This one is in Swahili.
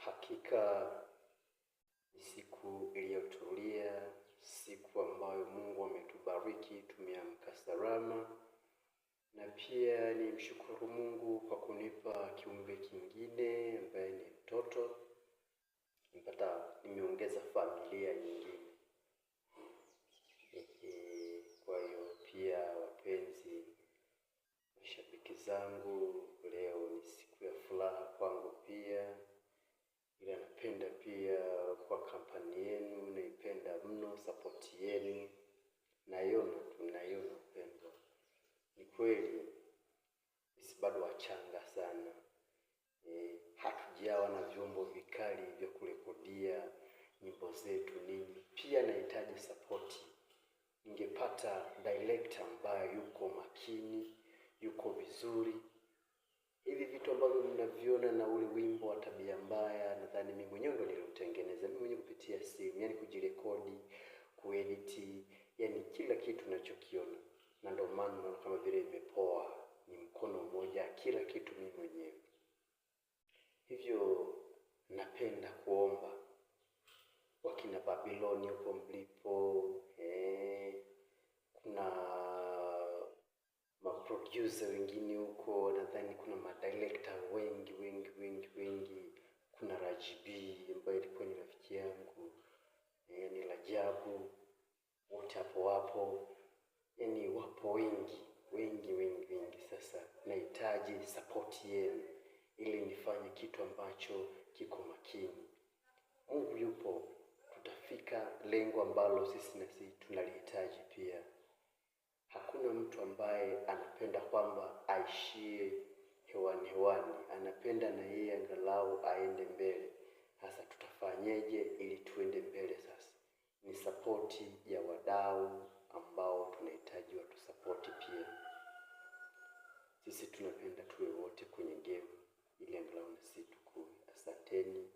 Hakika ni siku iliyotulia, siku ambayo Mungu ametubariki, tumeamka salama, na pia ni mshukuru Mungu kwa kunipa kiumbe kingine ambaye ni mtoto. Nimeongeza familia nyingine. Kwa hiyo pia, wapenzi mashabiki zangu, leo ni siku ya furaha kwangu pia. Ila napenda pia kwa kampani yenu, naipenda mno support yenu. Naiona upendo. Ni kweli sisi bado wachanga sana. Hatujawa na vyombo vikali vya kurekodia nyimbo zetu nini. Pia nahitaji support. Ningepata director ambaye yuko makini, yuko vizuri. Hivi vitu ambavyo mnaviona na ule wimbo wa tabia mbaya, nadhani mimi mwenyewe ndo niliutengeneza. Mimi mwenyewe kupitia simu, yani kujirekodi, kuedit, yani kila kitu ninachokiona. Na ndio maana naona kama vile imepoa, ni mkono mmoja, kila kitu mimi mwenyewe. Hivyo napenda kuomba wakina Babiloni huko mlipo, kuna maproducer wengine huko, nadhani kuna madirector wengi. Kuna Rajibi ambaye ilikuwa ni rafiki yangu, ni Rajabu, wote hapo, yani wapo wengi. Sasa nahitaji support yenu ili nifanye kitu ambacho kiko makini. Mungu yupo, tutafika lengo ambalo sisi tunalihitaji pia. Hakuna mtu ambaye anapenda kwamba aishie hewani. Anapenda na yeye angalau aende mbele. Sasa tutafanyeje ili tuende mbele sasa? Ni support ya wadau ambao tunahitaji watu support pia. Sisi tunapenda tuwe wote kwenye game ili angalau na sisi tukue. Asanteni.